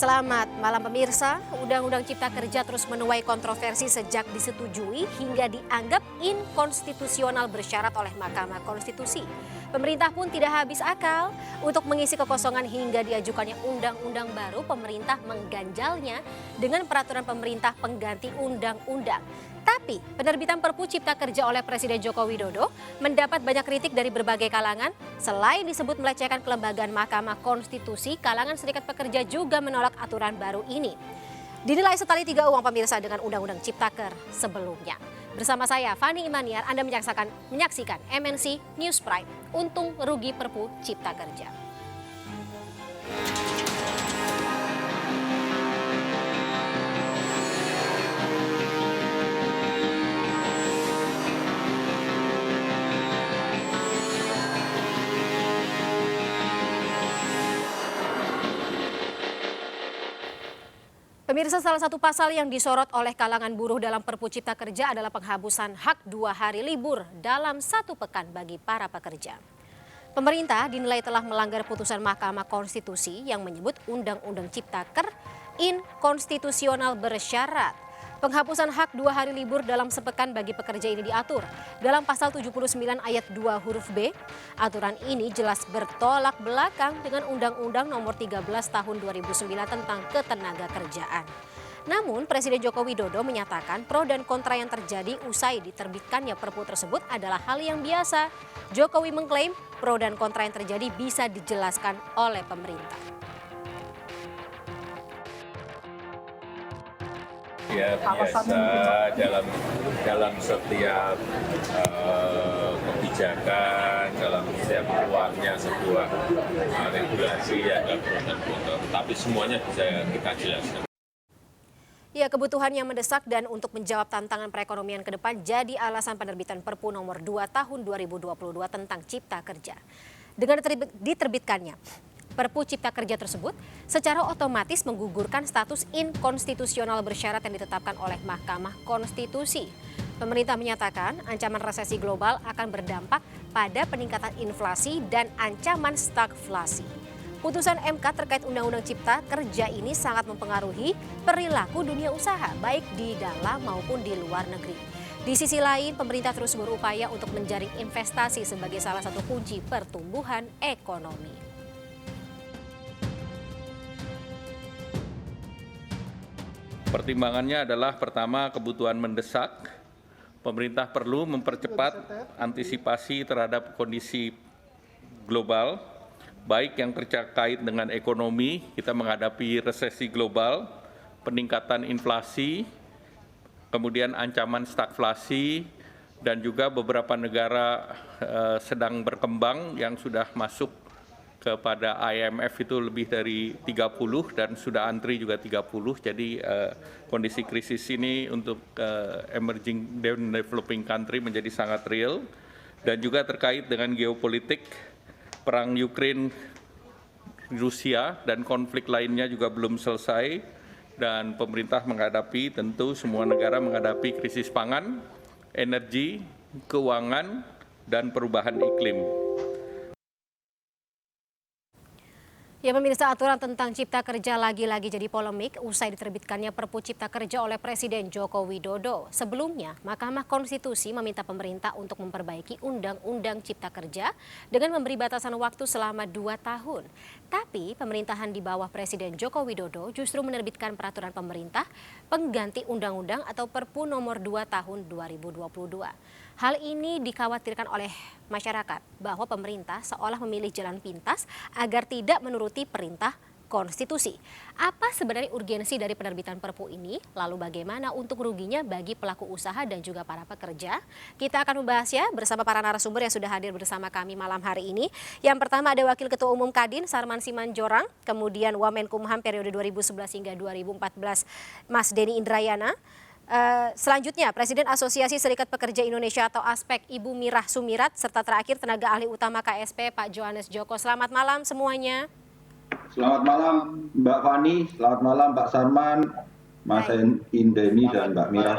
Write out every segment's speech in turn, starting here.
Selamat malam pemirsa, Undang-Undang Cipta Kerja terus menuai kontroversi sejak disetujui hingga dianggap inkonstitusional bersyarat oleh Mahkamah Konstitusi. Pemerintah pun tidak habis akal untuk mengisi kekosongan hingga diajukannya undang-undang baru. Pemerintah mengganjalnya dengan peraturan pemerintah pengganti undang-undang. Tapi penerbitan Perpu Cipta Kerja oleh Presiden Joko Widodo mendapat banyak kritik dari berbagai kalangan. Selain disebut melecehkan kelembagaan Mahkamah Konstitusi, kalangan serikat pekerja juga menolak aturan baru ini. Dinilai setali tiga uang pemirsa dengan Undang-Undang Ciptaker sebelumnya. Bersama saya Fani Imaniar, Anda menyaksikan MNC News Prime. Untung rugi Perpu Cipta Kerja. Pemirsa, salah satu pasal yang disorot oleh kalangan buruh dalam Perpu Cipta Kerja adalah penghapusan hak 2 hari libur dalam 1 pekan bagi para pekerja. Pemerintah dinilai telah melanggar putusan Mahkamah Konstitusi yang menyebut Undang-Undang Ciptaker inkonstitusional bersyarat. Penghapusan hak 2 hari libur dalam sepekan bagi pekerja ini diatur dalam pasal 79 ayat 2 huruf B. Aturan ini jelas bertolak belakang dengan Undang-Undang Nomor 13 Tahun 2009 tentang Ketenagakerjaan. Namun Presiden Joko Widodo menyatakan pro dan kontra yang terjadi usai diterbitkannya Perpu tersebut adalah hal yang biasa. Jokowi mengklaim pro dan kontra yang terjadi bisa dijelaskan oleh pemerintah. Ya biasa dalam setiap kebijakan, dalam setiap keluarnya sebuah regulasi ada pro dan kontra, tapi semuanya bisa kita jelaskan. Ya, kebutuhan yang mendesak dan untuk menjawab tantangan perekonomian ke depan jadi alasan penerbitan Perpu nomor 2 tahun 2022 tentang Cipta Kerja. Dengan diterbitkannya Perpu Cipta Kerja tersebut secara otomatis menggugurkan status inkonstitusional bersyarat yang ditetapkan oleh Mahkamah Konstitusi. Pemerintah menyatakan ancaman resesi global akan berdampak pada peningkatan inflasi dan ancaman stagflasi. Putusan MK terkait Undang-Undang Cipta Kerja ini sangat mempengaruhi perilaku dunia usaha baik di dalam maupun di luar negeri. Di sisi lain, pemerintah terus berupaya untuk menjaring investasi sebagai salah satu kunci pertumbuhan ekonomi. Pertimbangannya adalah pertama, kebutuhan mendesak. Pemerintah perlu mempercepat antisipasi terhadap kondisi global, baik yang terkait dengan ekonomi, kita menghadapi resesi global, peningkatan inflasi, kemudian ancaman stagflasi, dan juga beberapa negara sedang berkembang yang sudah masuk kepada IMF itu lebih dari 30 dan sudah antri juga 30. Jadi kondisi krisis ini untuk emerging and developing country menjadi sangat real. Dan juga terkait dengan geopolitik, perang Ukraine, Rusia dan konflik lainnya juga belum selesai. Dan pemerintah menghadapi, tentu semua negara menghadapi krisis pangan, energi, keuangan, dan perubahan iklim. Ya pemirsa, aturan tentang Cipta Kerja lagi-lagi jadi polemik usai diterbitkannya Perpu Cipta Kerja oleh Presiden Joko Widodo. Sebelumnya, Mahkamah Konstitusi meminta pemerintah untuk memperbaiki Undang-Undang Cipta Kerja dengan memberi batasan waktu selama 2 tahun. Tapi pemerintahan di bawah Presiden Joko Widodo justru menerbitkan peraturan pemerintah pengganti undang-undang atau Perpu nomor 2 tahun 2022. Hal ini dikhawatirkan oleh masyarakat bahwa pemerintah seolah memilih jalan pintas agar tidak menuruti perintah konstitusi. Apa sebenarnya urgensi dari penerbitan Perpu ini? Lalu bagaimana untuk ruginya bagi pelaku usaha dan juga para pekerja? Kita akan membahasnya bersama para narasumber yang sudah hadir bersama kami malam hari ini. Yang pertama ada Wakil Ketua Umum Kadin Sarman Simanjorang, kemudian Wamenkumham periode 2011 hingga 2014 Mas Denny Indrayana. Selanjutnya, Presiden Asosiasi Serikat Pekerja Indonesia atau ASPEK Ibu Mirah Sumirat, serta terakhir tenaga ahli utama KSP Pak Johannes Joko. Selamat malam semuanya. Selamat malam Mbak Fani, selamat malam Pak Sarman. Mas Baik. Indeni dan Mbak Mira.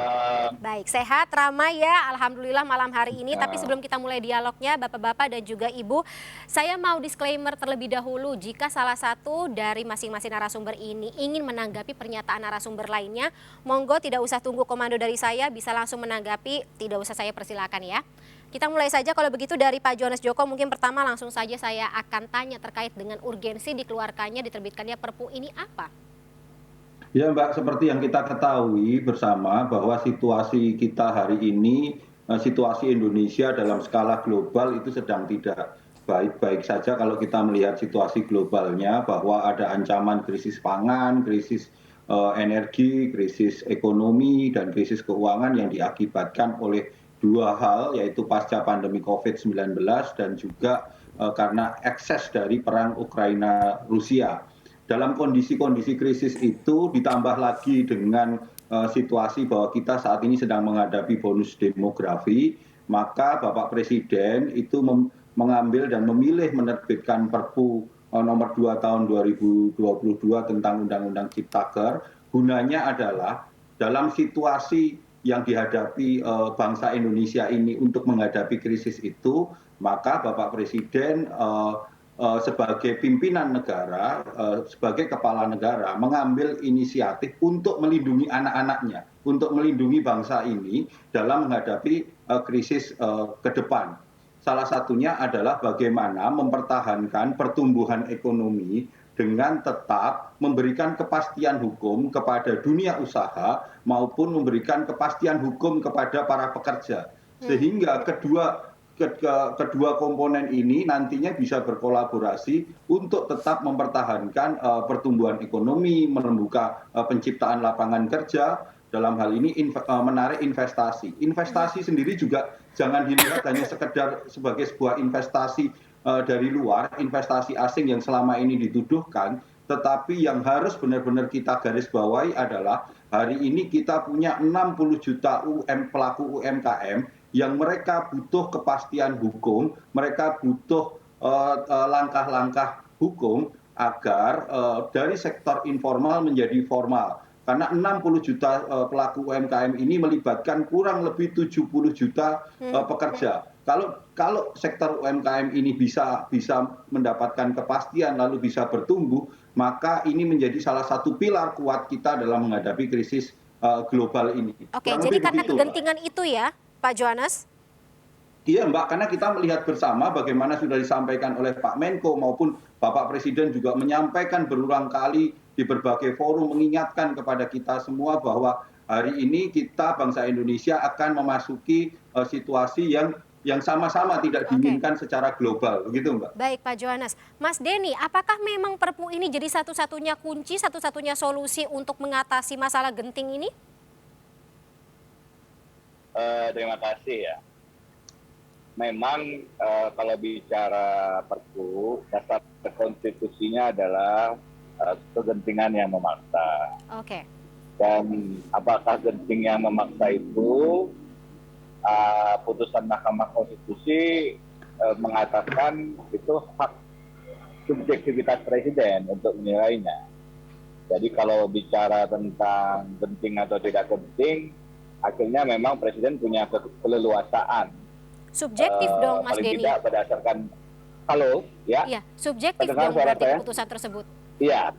Baik, sehat, ramai ya, alhamdulillah malam hari ini. Tapi sebelum kita mulai dialognya, Bapak-Bapak dan juga Ibu, saya mau disclaimer terlebih dahulu. Jika salah satu dari masing-masing narasumber ini ingin menanggapi pernyataan narasumber lainnya, monggo tidak usah tunggu komando dari saya, bisa langsung menanggapi, tidak usah saya persilakan ya. Kita mulai saja kalau begitu dari Pak Johannes Joko. Mungkin pertama langsung saja saya akan tanya terkait dengan urgensi dikeluarkannya, diterbitkannya Perpu ini apa? Ya Mbak, seperti yang kita ketahui bersama bahwa situasi kita hari ini, situasi Indonesia dalam skala global itu sedang tidak baik-baik saja kalau kita melihat situasi globalnya bahwa ada ancaman krisis pangan, krisis energi, krisis ekonomi, dan krisis keuangan yang diakibatkan oleh dua hal, yaitu pasca pandemi COVID-19 dan juga karena ekses dari perang Ukraina-Rusia. Dalam kondisi-kondisi krisis itu ditambah lagi dengan situasi bahwa kita saat ini sedang menghadapi bonus demografi, maka Bapak Presiden itu mengambil dan memilih menerbitkan Perpu nomor 2 tahun 2022 tentang Undang-Undang Ciptaker. Gunanya adalah dalam situasi yang dihadapi bangsa Indonesia ini untuk menghadapi krisis itu, maka Bapak Presiden sebagai pimpinan negara, sebagai kepala negara, mengambil inisiatif untuk melindungi anak-anaknya, untuk melindungi bangsa ini dalam menghadapi krisis ke depan. Salah satunya adalah bagaimana mempertahankan pertumbuhan ekonomi dengan tetap memberikan kepastian hukum kepada dunia usaha maupun memberikan kepastian hukum kepada para pekerja. Sehingga kedua komponen ini nantinya bisa berkolaborasi untuk tetap mempertahankan pertumbuhan ekonomi, membuka penciptaan lapangan kerja, dalam hal ini menarik investasi. Investasi sendiri juga jangan dilihat hanya sekedar sebagai sebuah investasi dari luar, investasi asing yang selama ini dituduhkan, tetapi yang harus benar-benar kita garis bawahi adalah hari ini kita punya 60 juta pelaku UMKM yang mereka butuh kepastian hukum, mereka butuh langkah-langkah hukum agar dari sektor informal menjadi formal. Karena 60 juta pelaku UMKM ini melibatkan kurang lebih 70 juta pekerja. Kalau sektor UMKM ini bisa mendapatkan kepastian lalu bisa bertumbuh, maka ini menjadi salah satu pilar kuat kita dalam menghadapi krisis global ini. Oke, jadi karena kegentingan itu ya, Pak Johannes? Iya Mbak, karena kita melihat bersama bagaimana sudah disampaikan oleh Pak Menko maupun Bapak Presiden juga menyampaikan berulang kali di berbagai forum mengingatkan kepada kita semua bahwa hari ini kita bangsa Indonesia akan memasuki situasi yang sama-sama tidak diinginkan secara global, begitu Mbak. Baik Pak Johannes. Mas Denny, apakah memang Perpu ini jadi satu-satunya kunci, satu-satunya solusi untuk mengatasi masalah genting ini? Terima kasih ya. Memang kalau bicara Perpu, dasar konstitusinya adalah kegentingan yang memaksa. Oke. Dan apakah genting yang memaksa itu putusan Mahkamah Konstitusi mengatakan itu hak subjektivitas Presiden untuk menilainya. Jadi kalau bicara tentang genting atau tidak genting, akhirnya memang Presiden punya keleluasaan. Subjektif dong Mas Denny. Paling tidak berdasarkan, halo ya? Iya, subjektif Pendengar dong berarti saya? keputusan tersebut. Iya.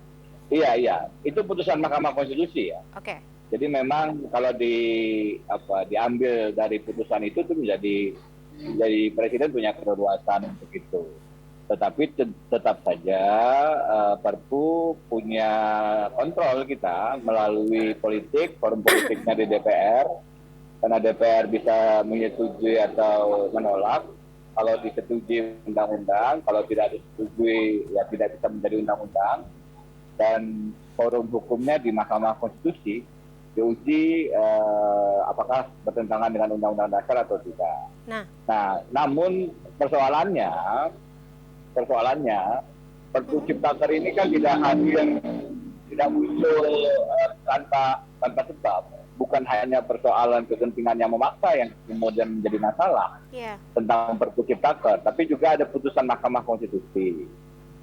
Itu putusan Mahkamah Konstitusi ya. Oke. Jadi memang kalau diambil dari putusan itu menjadi Presiden punya keleluasaan untuk itu. Tetapi tetap saja Perpu punya kontrol kita melalui politik, forum politiknya di DPR. Karena DPR bisa menyetujui atau menolak. Kalau disetujui undang-undang, kalau tidak disetujui ya tidak bisa menjadi undang-undang. Dan forum hukumnya di Mahkamah Konstitusi diuji apakah bertentangan dengan Undang-Undang Dasar atau tidak. Nah, namun persoalannya Perpu Ciptaker ini kan tidak hadir, tidak muncul tanpa sebab. Bukan hanya persoalan kegentingan yang memaksa yang kemudian menjadi masalah tentang Perpu Ciptaker, tapi juga ada putusan Mahkamah Konstitusi.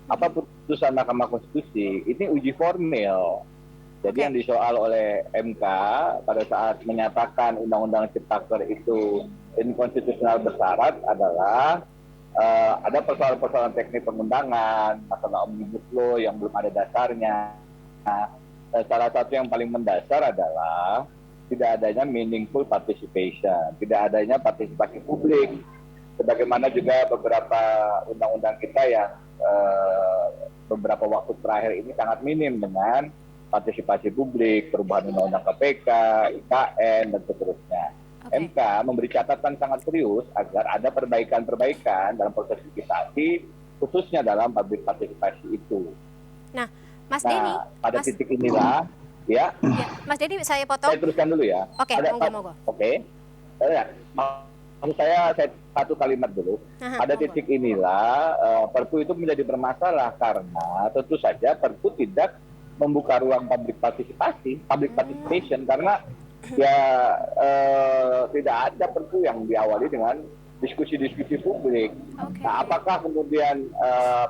Apa putusan Mahkamah Konstitusi? Ini uji formil. Jadi Oke. yang disoal oleh MK pada saat menyatakan Undang-Undang Ciptaker itu inkonstitusional bersyarat adalah ada persoalan-persoalan teknik perundangan, masalah omnibus law yang belum ada dasarnya. Nah, salah satu yang paling mendasar adalah tidak adanya meaningful participation, tidak adanya partisipasi publik. Sebagaimana juga beberapa undang-undang kita yang beberapa waktu terakhir ini sangat minim dengan partisipasi publik, perubahan undang-undang KPK, IKN, dan seterusnya. Oke. MK memberi catatan sangat serius agar ada perbaikan-perbaikan dalam proses legislasi, khususnya dalam public partisipasi itu. Nah, Mas Denny, Nah, pada Mas, titik inilah, ya, ya, Mas Denny saya potong. saya teruskan dulu ya. Oke, Ada- monggo. Oke. Maksud saya satu kalimat dulu. Aha, Pada monggo. titik inilah Perpu itu menjadi bermasalah karena tentu saja Perpu tidak membuka ruang public participation karena ya tidak ada Perpu yang diawali dengan diskusi-diskusi publik. Oke. Nah, apakah kemudian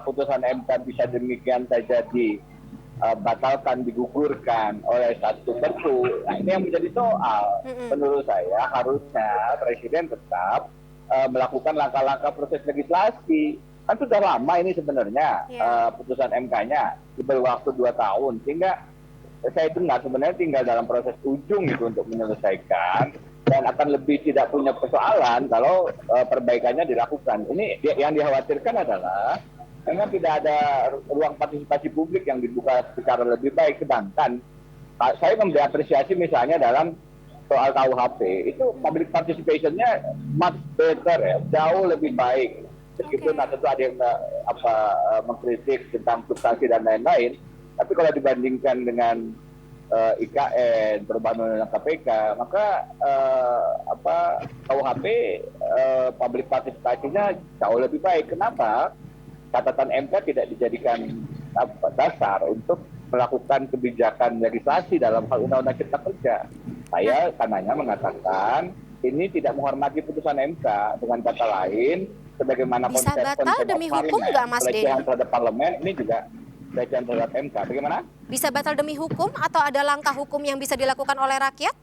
putusan MK bisa demikian saja dibatalkan, digugurkan oleh satu Perpu? Nah, ini yang menjadi soal. Menurut saya harusnya Presiden tetap melakukan langkah-langkah proses legislasi. Kan sudah lama ini sebenarnya putusan MK-nya, diberi waktu 2 tahun, sehingga saya dengar sebenarnya tinggal dalam proses ujung itu untuk menyelesaikan dan akan lebih tidak punya persoalan kalau perbaikannya dilakukan. Ini yang dikhawatirkan adalah karena tidak ada ruang partisipasi publik yang dibuka secara lebih baik, sedangkan saya memberi apresiasi misalnya dalam soal KUHP itu public participation-nya much better ya, jauh lebih baik. Meskipun tentu ada yang mengkritik tentang substansi dan lain-lain, tapi kalau dibandingkan dengan IKN, perubahan undang-undang KPK, maka KUHP public participation-nya jauh lebih baik. Kenapa? Catatan MK tidak dijadikan dasar untuk melakukan kebijakan legislasi dalam hal undang-undang Cipta Kerja. Saya karenanya mengatakan ini tidak menghormati putusan MK. Dengan kata lain, sebagaimana Bisa batal demi hukum nggak, Mas Denny? pelecehan terhadap parlemen, ini juga pelecehan terhadap MK. Bagaimana? Bisa batal demi hukum atau ada langkah hukum yang bisa dilakukan oleh rakyat?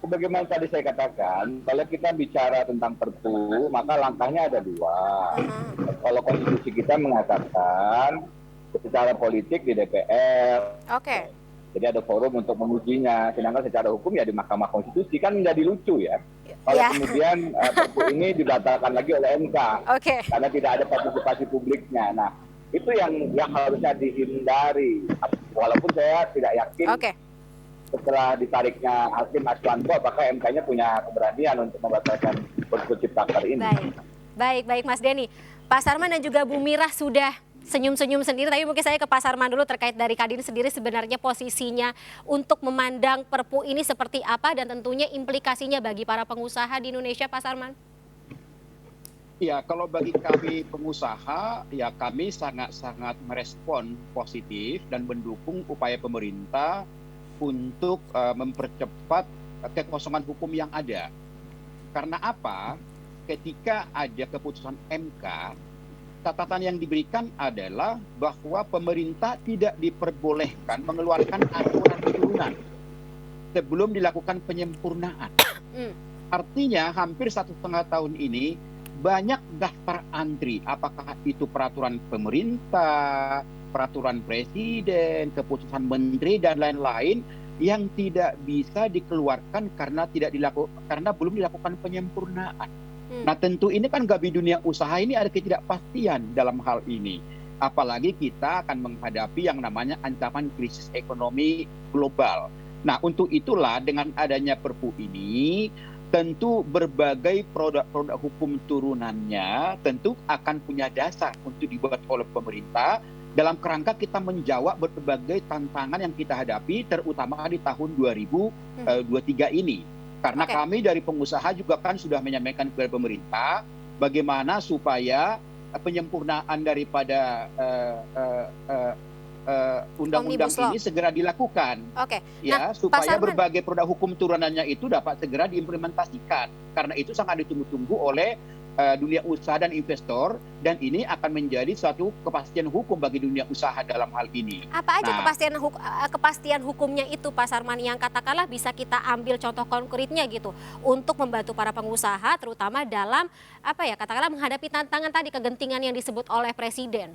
Sebagaimana tadi saya katakan, kalau kita bicara tentang Perpu, maka langkahnya ada 2. Kalau konstitusi kita mengatakan secara politik di DPR, Oke. jadi ada forum untuk mengujinya. Sedangkan secara hukum ya di Mahkamah Konstitusi, kan menjadi lucu ya. Kalau Ya. kemudian Perpu ini dibatalkan lagi oleh MK Oke. karena tidak ada partisipasi publiknya. Nah, itu yang harusnya dihindari. Walaupun saya tidak yakin Oke. setelah ditariknya Hakim Aswanto, apakah MK-nya punya keberanian untuk membatalkan Perpu Ciptaker ini. Baik Mas Denny. Pak Sarman dan juga Bu Mirah sudah senyum-senyum sendiri, tapi mungkin saya ke Pak Sarman dulu terkait dari Kadin sendiri sebenarnya posisinya untuk memandang Perpu ini seperti apa dan tentunya implikasinya bagi para pengusaha di Indonesia, Pak Sarman. Ya, kalau bagi kami pengusaha, ya kami sangat-sangat merespon positif dan mendukung upaya pemerintah untuk mempercepat kekosongan hukum yang ada. Karena apa? Ketika ada keputusan MK, catatan yang diberikan adalah bahwa pemerintah tidak diperbolehkan mengeluarkan aturan turunan sebelum dilakukan penyempurnaan. Artinya hampir 1,5 tahun ini banyak daftar antri, apakah itu peraturan pemerintah, peraturan presiden, keputusan menteri dan lain-lain yang tidak bisa dikeluarkan karena belum dilakukan penyempurnaan. Nah, tentu ini kan di dunia usaha ini ada ketidakpastian dalam hal ini. Apalagi kita akan menghadapi yang namanya ancaman krisis ekonomi global. Nah, untuk itulah dengan adanya Perpu ini, tentu berbagai produk-produk hukum turunannya tentu akan punya dasar untuk dibuat oleh pemerintah dalam kerangka kita menjawab berbagai tantangan yang kita hadapi, terutama di tahun 2023 ini. Karena kami dari pengusaha juga kan sudah menyampaikan kepada pemerintah bagaimana supaya penyempurnaan daripada undang-undang ini segera dilakukan. Ya, supaya berbagai produk hukum turunannya itu dapat segera diimplementasikan. Karena itu sangat ditunggu-tunggu oleh dunia usaha dan investor, dan ini akan menjadi suatu kepastian hukum bagi dunia usaha dalam hal ini. Apa aja Nah, kepastian hukumnya itu Pak Sarman yang katakanlah bisa kita ambil contoh konkretnya gitu untuk membantu para pengusaha terutama dalam katakanlah menghadapi tantangan tadi kegentingan yang disebut oleh Presiden.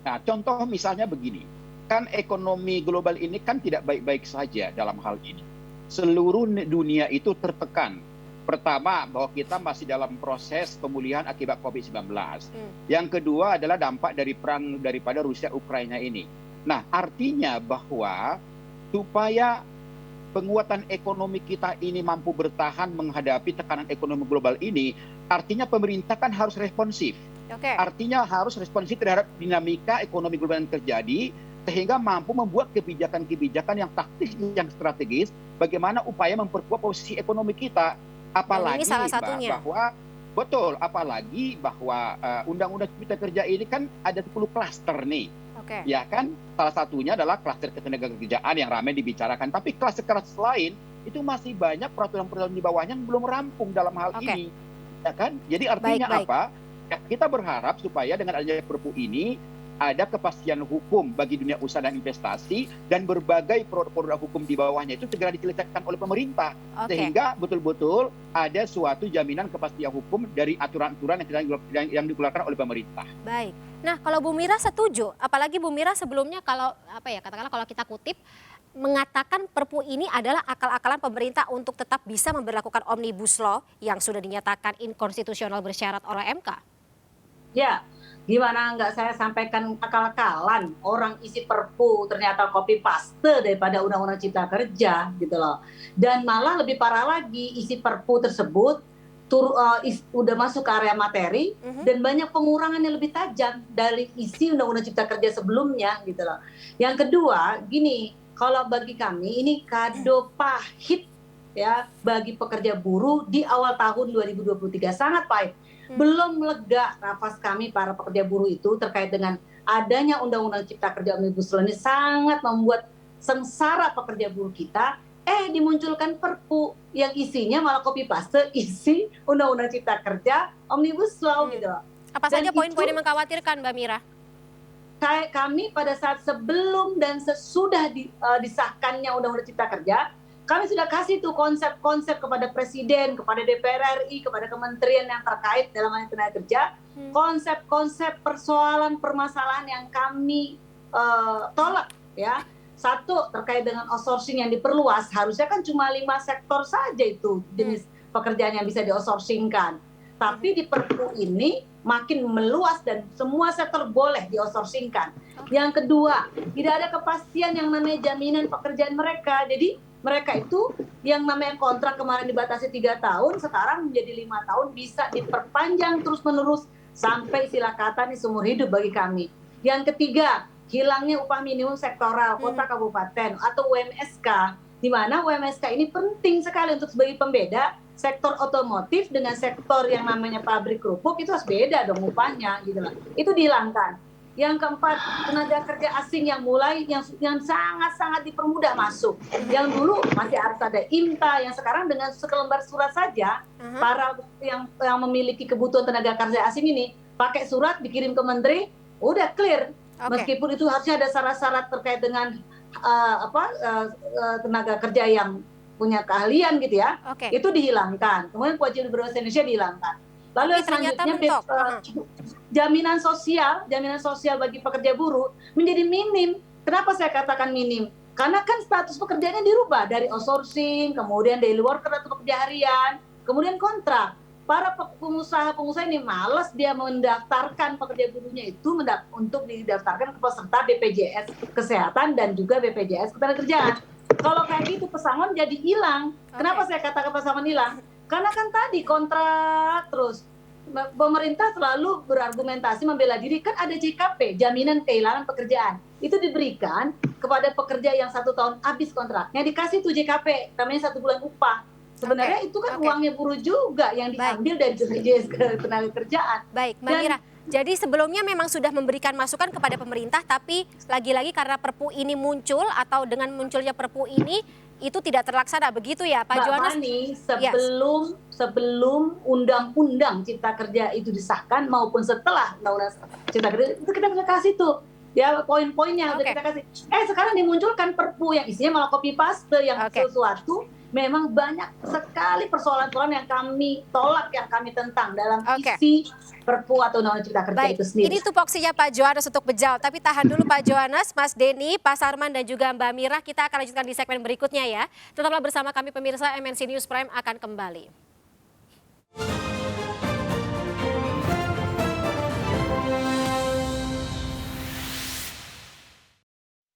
Nah, contoh misalnya begini, kan ekonomi global ini kan tidak baik-baik saja dalam hal ini. Seluruh dunia itu tertekan. Pertama, bahwa kita masih dalam proses pemulihan akibat COVID-19. Yang kedua adalah dampak dari perang daripada Rusia-Ukraina ini. Nah, artinya bahwa supaya penguatan ekonomi kita ini mampu bertahan menghadapi tekanan ekonomi global ini, artinya pemerintah kan harus responsif. Artinya harus responsif terhadap dinamika ekonomi global yang terjadi, sehingga mampu membuat kebijakan-kebijakan yang taktis, yang strategis, bagaimana upaya memperkuat posisi ekonomi kita. Apalagi ini salah satunya. Apalagi bahwa Undang-Undang Cipta Kerja ini kan ada 10 klaster nih. Ya kan, salah satunya adalah klaster ketenagakerjaan yang ramai dibicarakan. Tapi klaster-klaster lain itu masih banyak peraturan-peraturan di bawahnya yang belum rampung dalam hal ini. Ya kan? Jadi artinya apa? Ya, kita berharap supaya dengan adanya Perpu ini ada kepastian hukum bagi dunia usaha dan investasi, dan berbagai produk-produk hukum di bawahnya itu segera diselesaikan oleh pemerintah, sehingga betul-betul ada suatu jaminan kepastian hukum dari aturan-aturan yang dikeluarkan oleh pemerintah. Baik. Nah, kalau Bu Mira setuju, apalagi Bu Mira sebelumnya katakanlah kalau kita kutip mengatakan Perpu ini adalah akal-akalan pemerintah untuk tetap bisa memberlakukan Omnibus Law yang sudah dinyatakan inkonstitusional bersyarat oleh MK. Ya, gimana nggak saya sampaikan akal-akalan, orang isi Perpu ternyata copy paste daripada Undang-Undang Cipta Kerja gitu loh. Dan malah lebih parah lagi, isi Perpu tersebut udah masuk ke area materi dan banyak pengurangan yang lebih tajam dari isi Undang-Undang Cipta Kerja sebelumnya gitu loh. Yang kedua, gini, kalau bagi kami ini kado pahit ya bagi pekerja buruh di awal tahun 2023, sangat pahit. Belum lega nafas kami para pekerja buruh itu terkait dengan adanya Undang-Undang Cipta Kerja Omnibus Law ini sangat membuat sengsara pekerja buruh kita. Dimunculkan Perpu yang isinya malah copy paste isi Undang-Undang Cipta Kerja Omnibus Law gitu. Apa saja poin-poin yang mengkhawatirkan, Mbak Mira? Kami pada saat sebelum dan sesudah disahkannya Undang-Undang Cipta Kerja, kami sudah kasih tuh konsep-konsep kepada Presiden, kepada DPR RI, kepada kementerian yang terkait dalam hal tenaga kerja, konsep-konsep persoalan permasalahan yang kami tolak ya. Satu, terkait dengan outsourcing yang diperluas, harusnya kan cuma 5 sektor saja itu jenis pekerjaan yang bisa di-outsourcingkan. Tapi di Perpu ini makin meluas dan semua sektor boleh di-outsourcingkan. Yang kedua, tidak ada kepastian yang namanya jaminan pekerjaan mereka. Jadi mereka itu yang namanya kontrak kemarin dibatasi 3 tahun, sekarang menjadi 5 tahun, bisa diperpanjang terus-menerus sampai istilah kata nih seumur hidup bagi kami. Yang ketiga, hilangnya upah minimum sektoral kota kabupaten atau UMSK, di mana UMSK ini penting sekali untuk sebagai pembeda sektor otomotif dengan sektor yang namanya pabrik kerupuk, itu harus beda dong upahnya gitu lah. Itu dihilangkan. Yang keempat, tenaga kerja asing yang sangat-sangat dipermudah masuk. Yang dulu masih harus ada IMTA, yang sekarang dengan sekelembar surat saja para yang memiliki kebutuhan tenaga kerja asing ini pakai surat dikirim ke menteri, udah clear. Meskipun itu harusnya ada syarat-syarat terkait dengan tenaga kerja yang punya keahlian gitu ya, itu dihilangkan. Kemudian kewajiban berbahasa Indonesia dihilangkan. Lalu yang selanjutnya jaminan sosial bagi pekerja buruh menjadi minim. Kenapa saya katakan minim? Karena kan status pekerjaannya dirubah dari outsourcing, kemudian daily worker atau pekerja harian, kemudian kontrak. Para pengusaha ini malas dia mendaftarkan pekerja buruhnya itu untuk didaftarkan ke peserta BPJS Kesehatan dan juga BPJS Ketenagakerjaan. Kalau kayak gitu pesangon jadi hilang. Kenapa saya katakan pesangon hilang? Karena kan tadi kontrak terus. Pemerintah selalu berargumentasi membela diri, kan ada JKP, jaminan kehilangan pekerjaan. Itu diberikan kepada pekerja yang 1 tahun habis kontraknya, dikasih tuh JKP, namanya 1 bulan upah. Sebenarnya itu kan uangnya buruh juga yang diambil dari BPJS Ketenagakerjaan. Baik, Mbak Mira. Jadi sebelumnya memang sudah memberikan masukan kepada pemerintah, tapi lagi-lagi karena Perpu ini muncul atau dengan munculnya Perpu ini itu tidak terlaksana, begitu ya Pak Mbak Johannes? Fani, Yes. sebelum undang-undang Cipta Kerja itu disahkan maupun setelah undang-undang Cipta Kerja itu kita bisa kasih tuh ya poin-poinnya udah Oke. kita kasih. Sekarang dimunculkan Perpu yang isinya malah copy paste yang Oke. sesuatu memang banyak sekali persoalan-persoalan yang kami tolak, yang kami tentang dalam Oke. isi Perpu atau undang-undang Cipta Kerja Baik, itu sendiri. ini tupoksinya Pak Johannes untuk menjawab. Tapi tahan dulu Pak Johannes, Mas Denny, Pak Sarman dan juga Mbak Mira. Kita akan lanjutkan di segmen berikutnya ya. Tetaplah bersama kami pemirsa, MNC News Prime akan kembali.